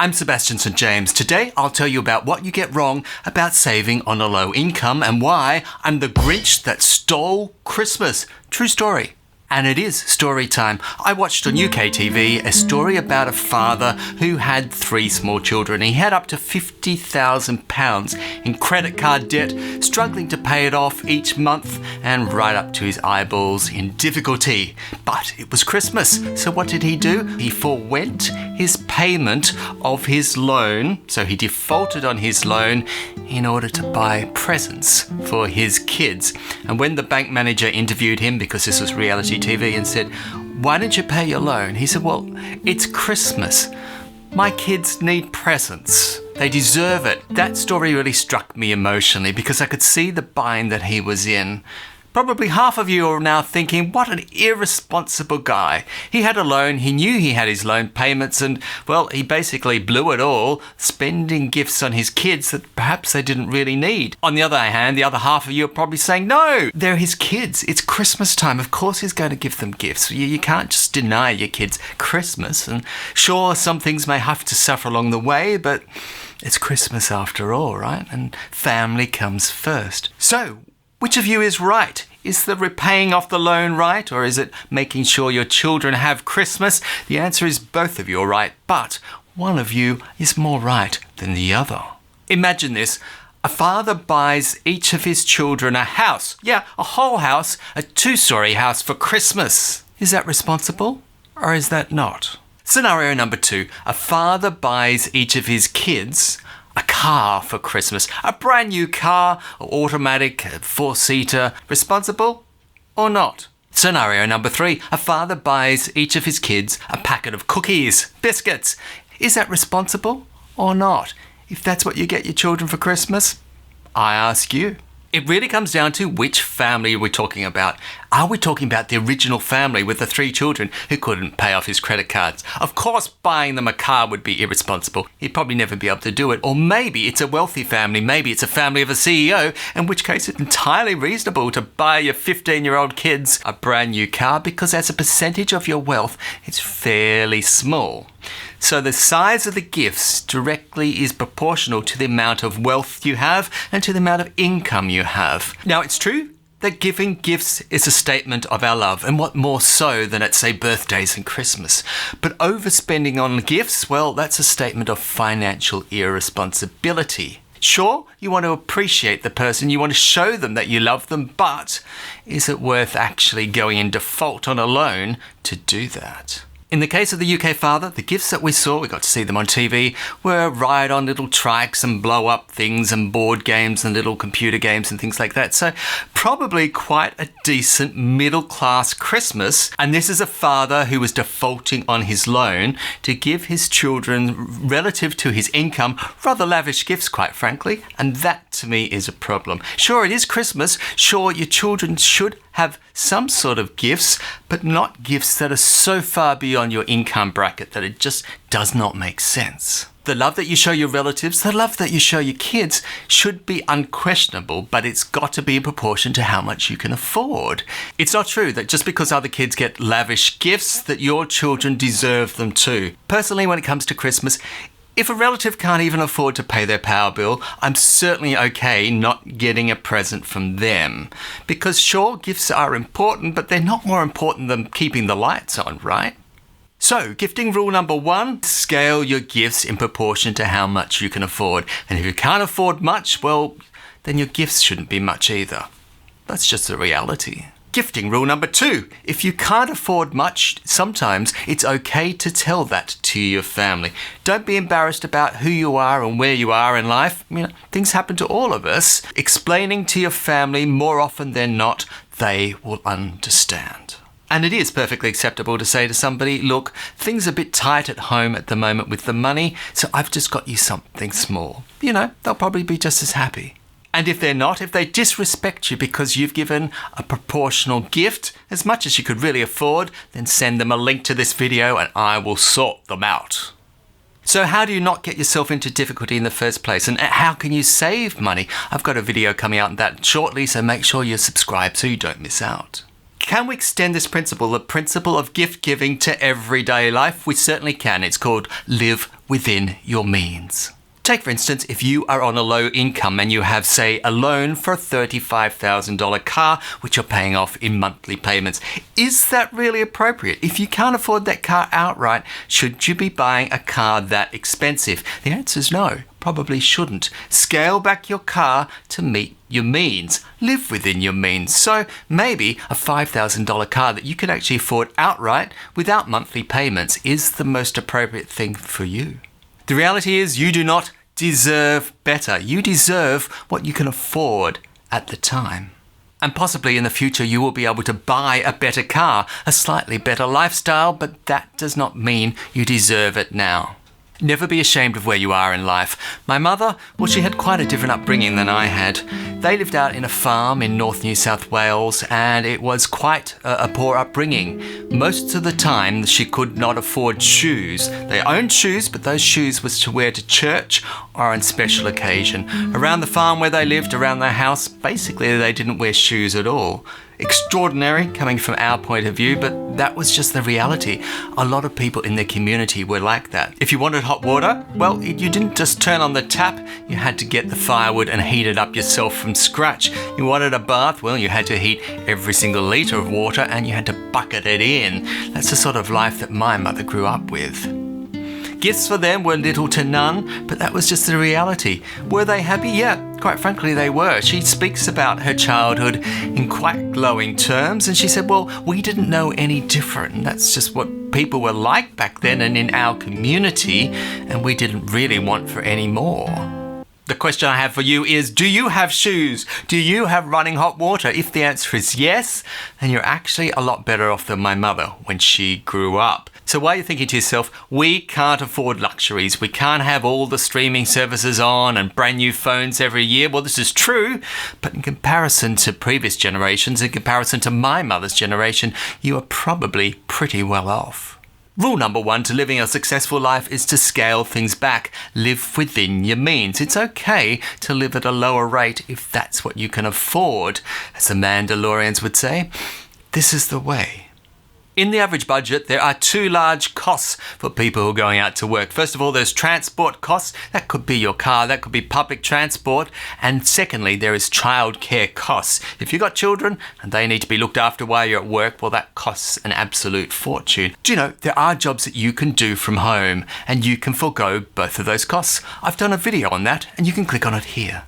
I'm Sebastian St. James. Today I'll tell you about what you get wrong about saving on a low income and why I'm the Grinch that stole Christmas. True story. And it is story time. I watched on UK TV a story about a father who had 3 small children. He had up to £50,000 in credit card debt, struggling to pay it off each month and right up to his eyeballs in difficulty. But it was Christmas, so what did he do? He forwent his payment of his loan, so he defaulted on his loan in order to buy presents for his kids. And when the bank manager interviewed him, because this was reality TV, and said, "Why didn't you pay your loan?" He said, "Well, it's Christmas. My kids need presents. They deserve it." That story really struck me emotionally because I could see the bind that he was in. Probably half of you are now thinking, what an irresponsible guy. He had a loan, he knew he had his loan payments, and, well, he basically blew it all, spending gifts on his kids that perhaps they didn't really need. On the other hand, the other half of you are probably saying, no, they're his kids. It's Christmas time. Of course he's going to give them gifts. You can't just deny your kids Christmas. And sure, some things may have to suffer along the way, but it's Christmas after all, right? And family comes first. So, which of you is right? Is the repaying off the loan right, or is it making sure your children have Christmas? The answer is both of you are right, but one of you is more right than the other. Imagine this. A father buys each of his children a house. Yeah, a whole house, a 2-story house for Christmas. Is that responsible, or is that not? Scenario number 2. A father buys each of his kids a car for Christmas, a brand new car, automatic, 4-seater. Responsible or not? Scenario number 3, a father buys each of his kids a packet of cookies, biscuits. Is that responsible or not? If that's what you get your children for Christmas, I ask you. It really comes down to which family we're talking about. Are we talking about the original family with the 3 children who couldn't pay off his credit cards? Of course, buying them a car would be irresponsible. He'd probably never be able to do it. Or maybe it's a wealthy family. Maybe it's a family of a CEO, in which case it's entirely reasonable to buy your 15-year-old kids a brand new car because as a percentage of your wealth, it's fairly small. So the size of the gifts directly is proportional to the amount of wealth you have and to the amount of income you have. Now, it's true that giving gifts is a statement of our love, and what more so than at, say, birthdays and Christmas. But overspending on gifts, well, that's a statement of financial irresponsibility. Sure, you want to appreciate the person, you want to show them that you love them, but is it worth actually going in default on a loan to do that? In the case of the UK father, the gifts that we saw, we got to see them on TV, were ride on little trikes and blow up things and board games and little computer games and things like that. So probably quite a decent middle-class Christmas. And this is a father who was defaulting on his loan to give his children, relative to his income, rather lavish gifts, quite frankly. And that, to me, is a problem. Sure, it is Christmas. Sure, your children should have some sort of gifts, but not gifts that are so far beyond your income bracket that it just does not make sense. The love that you show your relatives, the love that you show your kids should be unquestionable, but it's got to be in proportion to how much you can afford. It's not true that just because other kids get lavish gifts that your children deserve them too. Personally, when it comes to Christmas, if a relative can't even afford to pay their power bill, I'm certainly okay not getting a present from them. Because sure, gifts are important, but they're not more important than keeping the lights on, right? So, gifting rule number 1, scale your gifts in proportion to how much you can afford. And if you can't afford much, well, then your gifts shouldn't be much either. That's just the reality. Gifting rule number 2, if you can't afford much, sometimes it's okay to tell that to your family. Don't be embarrassed about who you are and where you are in life. Things happen to all of us. Explaining to your family more often than not, they will understand. And it is perfectly acceptable to say to somebody, look, things are a bit tight at home at the moment with the money, so I've just got you something small. They'll probably be just as happy. And if they're not, if they disrespect you because you've given a proportional gift, as much as you could really afford, then send them a link to this video and I will sort them out. So how do you not get yourself into difficulty in the first place? And how can you save money? I've got a video coming out on that shortly, so make sure you're subscribed so you don't miss out. Can we extend this principle, the principle of gift giving, to everyday life? We certainly can. It's called live within your means. Take, for instance, if you are on a low income and you have, say, a loan for a $35,000 car, which you're paying off in monthly payments. Is that really appropriate? If you can't afford that car outright, should you be buying a car that expensive? The answer is no, probably shouldn't. Scale back your car to meet your means. Live within your means. So maybe a $5,000 car that you can actually afford outright without monthly payments is the most appropriate thing for you. The reality is you do not deserve better. You deserve what you can afford at the time. And possibly in the future you will be able to buy a better car, a slightly better lifestyle, but that does not mean you deserve it now. Never be ashamed of where you are in life. My mother, well, she had quite a different upbringing than I had. They lived out in a farm in North New South Wales, and it was quite a poor upbringing. Most of the time, she could not afford shoes. They owned shoes, but those shoes was to wear to church or on special occasion. Around the farm where they lived, around their house, basically they didn't wear shoes at all. Extraordinary coming from our point of view, but that was just the reality. A lot of people in the community were like that. If you wanted hot water, well, you didn't just turn on the tap, you had to get the firewood and heat it up yourself from scratch. You wanted a bath, well, you had to heat every single litre of water and you had to bucket it in. That's the sort of life that my mother grew up with. Gifts for them were little to none, but that was just the reality. Were they happy? Yeah, quite frankly they were. She speaks about her childhood in quite glowing terms, and she said, well, we didn't know any different. That's just what people were like back then and in our community, and we didn't really want for any more. The question I have for you is, do you have shoes? Do you have running hot water? If the answer is yes, then you're actually a lot better off than my mother when she grew up. So while you're thinking to yourself, we can't afford luxuries, we can't have all the streaming services on and brand new phones every year. Well, this is true, but in comparison to previous generations, in comparison to my mother's generation, you are probably pretty well off. Rule number 1 to living a successful life is to scale things back. Live within your means. It's okay to live at a lower rate if that's what you can afford. As the Mandalorians would say, this is the way. In the average budget, there are 2 large costs for people who are going out to work. First of all, there's transport costs. That could be your car, that could be public transport. And secondly, there is childcare costs. If you've got children and they need to be looked after while you're at work, well, that costs an absolute fortune. Do you know, there are jobs that you can do from home and you can forego both of those costs. I've done a video on that and you can click on it here.